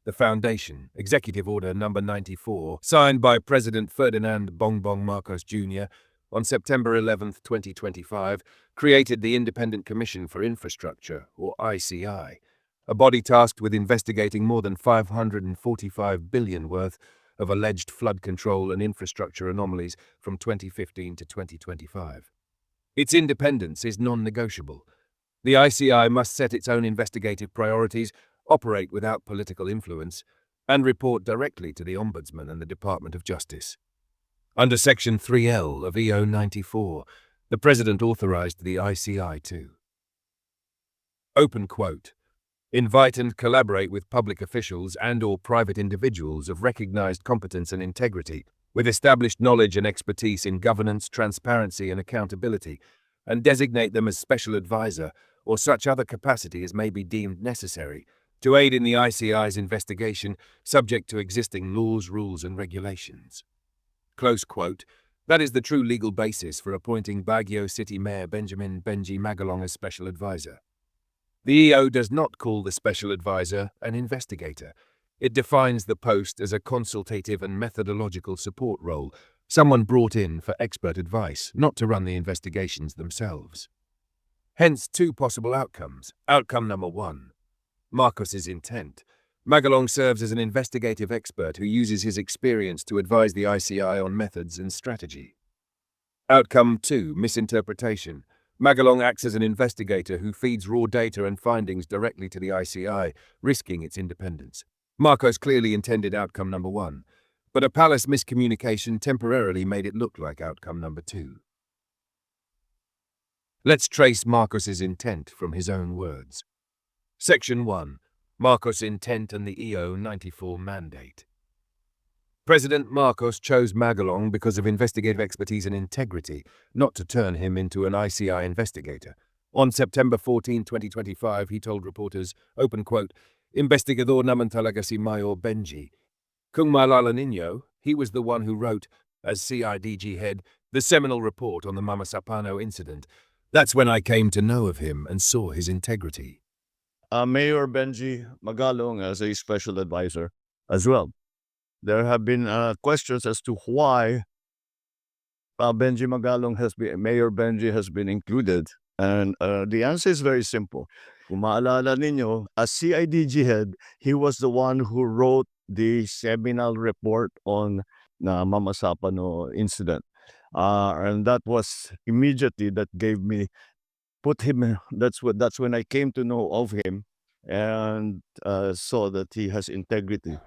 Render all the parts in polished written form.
The Foundation, Executive Order Number 94, signed by President Ferdinand Bongbong Marcos Jr. on September 11, 2025, created the Independent Commission for Infrastructure, or ICI, a body tasked with investigating more than 545 billion worth of alleged flood control and infrastructure anomalies from 2015 to 2025. Its independence is non-negotiable. The ICI must set its own investigative priorities, operate without political influence, and report directly to the Ombudsman and the Department of Justice. Under Section 3L of EO 94, the President authorized the ICI to open quote, invite and collaborate with public officials and/or private individuals of recognized competence and integrity, with established knowledge and expertise in governance, transparency, and accountability, and designate them as special advisor or such other capacity as may be deemed necessary to aid in the ICI's investigation, subject to existing laws, rules, and regulations. Close quote. That is the true legal basis for appointing Baguio City Mayor Benjie Magalong as special advisor. The EO does not call the special advisor an investigator. It defines the post as a consultative and methodological support role, someone brought in for expert advice, not to run the investigations themselves. Hence, two possible outcomes. Outcome number 1. Marcos's intent. Magalong serves as an investigative expert who uses his experience to advise the ICI on methods and strategy. Outcome 2. Misinterpretation. Magalong acts as an investigator who feeds raw data and findings directly to the ICI, risking its independence. Marcos clearly intended outcome number 1, but a Palace Miscommunication temporarily made it look like outcome number 2. Let's trace Marcos's intent from his own words. Section 1. Marcos' intent and the EO 94 mandate. President Marcos chose Magalong because of investigative expertise and integrity, not to turn him into an ICI investigator. On September 14, 2025, he told reporters, open quote, investigador naman talaga si Mayor Benjie. Kung maalala ninyo, he was the one who wrote, as CIDG head, the seminal report on the Mama Sapano incident. That's when I came to know of him and saw his integrity. Mayor Benjie Magalong as a special advisor as well. There have been questions as to why Mayor Benjie has been included. And the answer is very simple. Kung maalala ninyo, as CIDG head, he was the one who wrote the seminal report on the Mama Sapano incident. And that was immediately that put him, that's when I came to know of him and saw that he has integrity.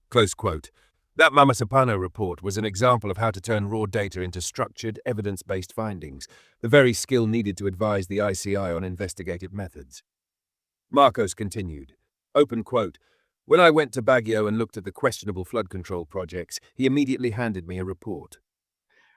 Close quote. That Mama Sapano report was an example of how to turn raw data into structured, evidence-based findings, the very skill needed to advise the ICI on investigative methods. Marcos continued, open quote, when I went to Baguio and looked at the questionable flood control projects, he immediately handed me a report.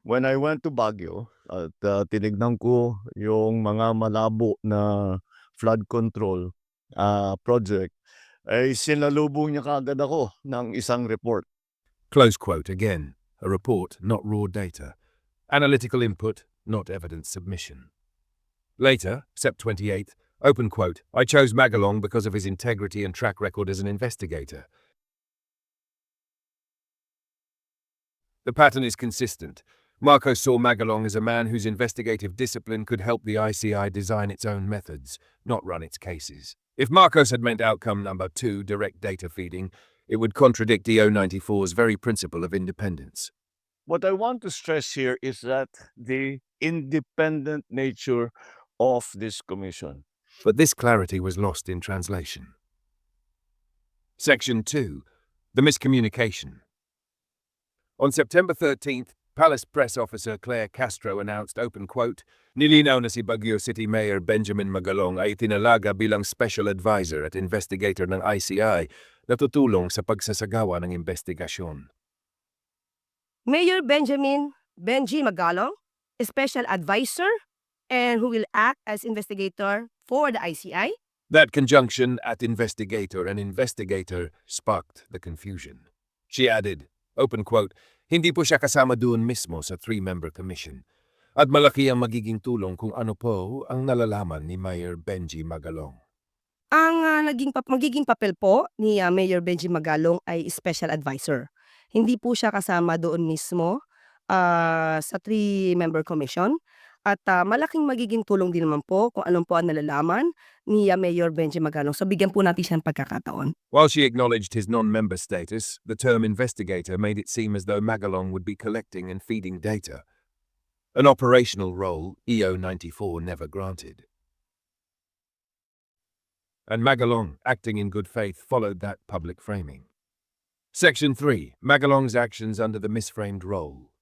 When I went to Baguio at tinignan ko yung mga malabo na flood control project, ay sinalubong niya kaagad ako ng isang report. Close quote again, a report, not raw data. Analytical input, not evidence submission. Later, Sept 28th, open quote, I chose Magalong because of his integrity and track record as an investigator. The pattern is consistent. Marcos saw Magalong as a man whose investigative discipline could help the ICI design its own methods, not run its cases. If Marcos had meant outcome number 2, direct data feeding, it would contradict EO 94's very principle of independence. What I want to stress here is that the independent nature of this commission. But this clarity was lost in translation. Section 2. The Miscommunication. On September 13th, Palace press officer Claire Castro announced, open quote, nilinaw na si Baguio City Mayor Benjamin Magalong ay tinalaga bilang special advisor at investigator ng ICI na tutulong sa pagsasagawa ng investigasyon. Mayor Benjie Magalong, a special advisor, and who will act as investigator for the ICI? That conjunction at investigator and investigator sparked the confusion. She added, open quote, hindi po siya kasama doon mismo sa 3-member commission. At malaki ang magiging tulong kung ano po ang nalalaman ni Mayor Benjie Magalong. Ang magiging papel po ni Mayor Benjie Magalong ay special advisor. Hindi po siya kasama doon mismo sa three-member commission at malaking magiging tulong din naman po kung anong po ang nalalaman ni Mayor Benjie Magalong. So bigyan po natin siya ng pagkakataon. While she acknowledged his non-member status, the term investigator made it seem as though Magalong would be collecting and feeding data. An operational role EO 94 never granted. And Magalong, acting in good faith, followed that public framing. Section 3. Magalong's actions under the misframed role.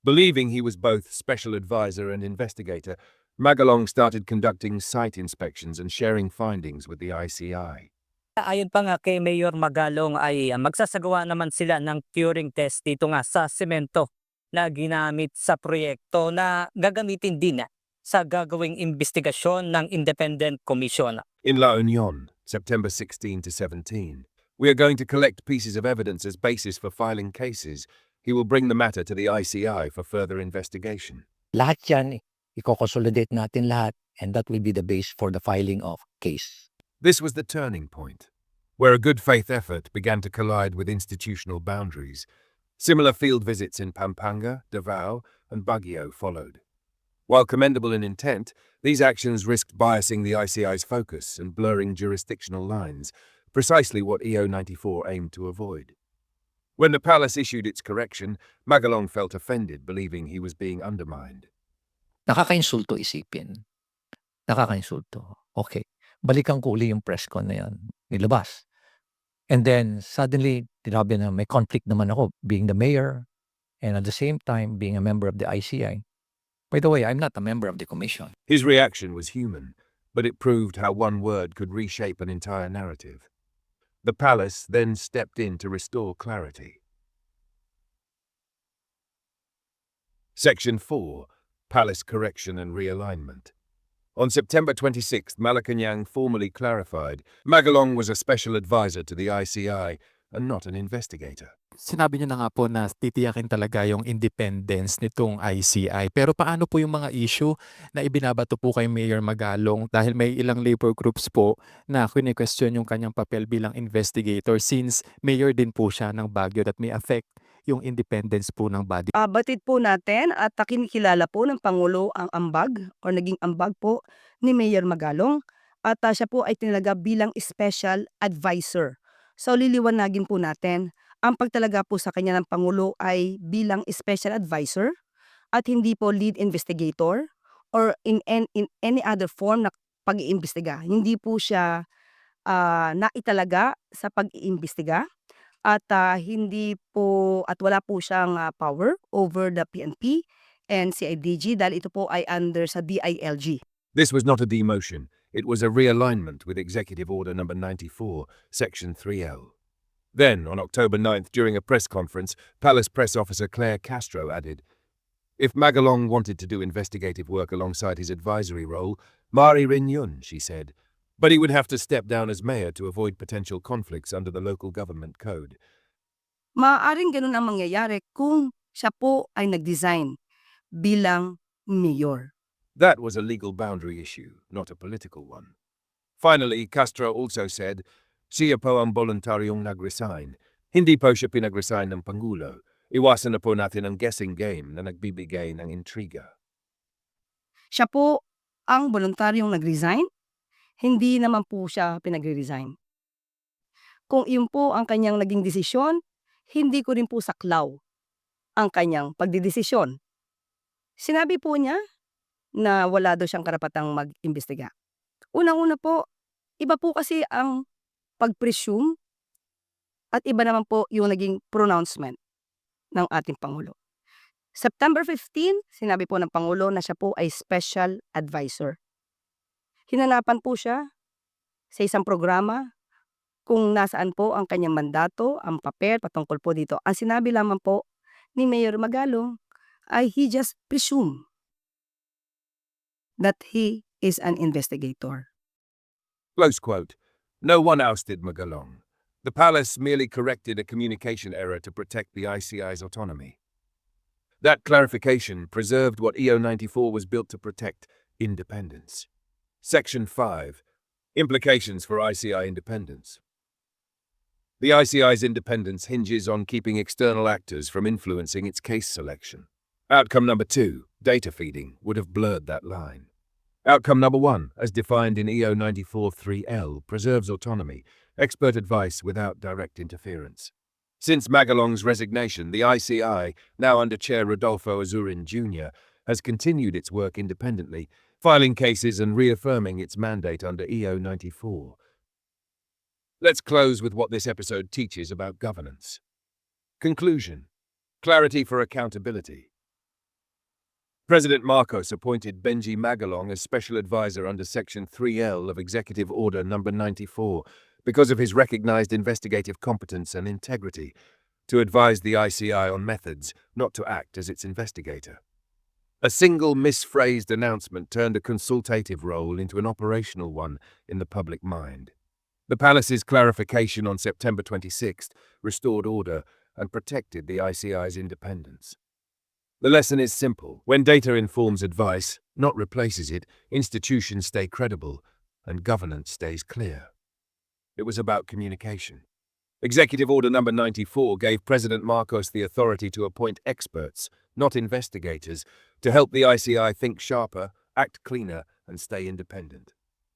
Believing he was both special advisor and investigator, Magalong started conducting site inspections and sharing findings with the ICI. Ayon pa nga kay Mayor Magalong ay magsasagawa naman sila ng curing test dito nga sa semento na ginamit sa proyekto na gagamitin din sa gagawing investigasyon ng Independent Commission. In La Union, September 16 to 17, we are going to collect pieces of evidence as basis for filing cases. He will bring the matter to the ICI for further investigation. Lahat yan, i-consolidate natin lahat and that will be the base for the filing of case. This was the turning point, where a good faith effort began to collide with institutional boundaries. Similar field visits in Pampanga, Davao, and Baguio followed. While commendable in intent, these actions risked biasing the ICI's focus and blurring jurisdictional lines, precisely what EO 94 aimed to avoid. When the palace issued its correction, Magalong felt offended, believing he was being undermined. Nakakainsulto isipin. Nakakainsulto. Okay, balikan ko uli yung press con na yan. Nilabas. And then suddenly, tinabi na may conflict naman ako being the mayor and at the same time being a member of the ICI. By the way, I'm not a member of the commission. His reaction was human, but it proved how one word could reshape an entire narrative. The palace then stepped in to restore clarity. Section 4. Palace Correction and Realignment. On September 26th, Malacanang formally clarified Magalong was a special advisor to the ICI and not an investigator. Sinabi niyo na nga po na titiyakin talaga yung independence nitong ICI. Pero paano po yung mga issue na ibinabato po kay Mayor Magalong dahil may ilang labor groups po na kine-question yung kanyang papel bilang investigator since mayor din po siya ng Baguio that may affect yung independence po ng body. Batid po natin at kinikilala po ng Pangulo ang ambag or naging ambag po ni Mayor Magalong at siya po ay tinalaga bilang special advisor. So liliwanagin po natin, ang pagtalaga po sa kanya ng Pangulo ay bilang special advisor at hindi po lead investigator or in any other form na pag-iimbestiga. Hindi po siya naitalaga sa pag-iimbestiga at hindi po at wala po siyang power over the PNP and CIDG dahil ito po ay under sa DILG. This was not a demotion. It was a realignment with Executive Order Number 94, Section 3L. Then, on October 9th, during a press conference, Palace Press Officer Claire Castro added, if Magalong wanted to do investigative work alongside his advisory role, Mari rin yun, she said, but he would have to step down as mayor to avoid potential conflicts under the local government code. Maaaring ganun ang mangyayari kung siya po ay nag-design bilang mayor. That was a legal boundary issue, not a political one. Finally, Castro also said, siya po ang voluntaryong nag-resign. Hindi po siya pinag-resign ng Pangulo. Iwasan na po natin ang guessing game na nagbibigay ng intriga. Siya po ang voluntaryong nag-resign, hindi naman po siya pinag-resign. Kung iyon po ang kanyang naging desisyon, hindi ko rin po saklaw ang kanyang pagdidesisyon. Sinabi po niya na wala daw siyang karapatang mag-imbestiga. Unang-una po, iba po kasi ang pag-presume at iba naman po yung naging pronouncement ng ating Pangulo. September 15, sinabi po ng Pangulo na siya po ay special advisor. Hinanapan po siya sa isang programa kung nasaan po ang kanyang mandato, ang papel patungkol po dito. Ang sinabi lamang po ni Mayor Magalong ay he just presume that he is an investigator. Close quote. No one ousted Magalong. The palace merely corrected a communication error to protect the ICI's autonomy. That clarification preserved what EO 94 was built to protect, independence. Section 5. Implications for ICI independence. The ICI's independence hinges on keeping external actors from influencing its case selection. Outcome number 2, data feeding, would have blurred that line. Outcome number 1, as defined in EO 94.3L, preserves autonomy, expert advice without direct interference. Since Magalong's resignation, the ICI, now under Chair Rodolfo Azurin Jr., has continued its work independently, filing cases and reaffirming its mandate under EO 94. Let's close with what this episode teaches about governance. Conclusion. Clarity for accountability. President Marcos appointed Benjie Magalong as Special Advisor under Section 3L of Executive Order No. 94 because of his recognized investigative competence and integrity, to advise the ICI on methods, not to act as its investigator. A single misphrased announcement turned a consultative role into an operational one in the public mind. The Palace's clarification on September 26th restored order and protected the ICI's independence. The lesson is simple. When data informs advice, not replaces it, institutions stay credible and governance stays clear. It was about communication. Executive Order No. 94 gave President Marcos the authority to appoint experts, not investigators, to help the ICI think sharper, act cleaner, and stay independent.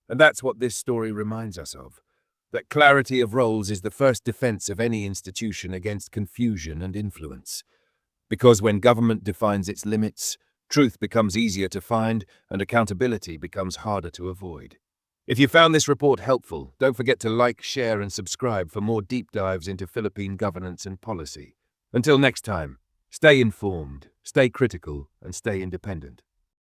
And that's what this story reminds us of. That clarity of roles is the first defense of any institution against confusion and influence. Because when government defines its limits, truth becomes easier to find and accountability becomes harder to avoid. If you found this report helpful, don't forget to like, share, and subscribe for more deep dives into Philippine governance and policy. Until next time, stay informed, stay critical, and stay independent.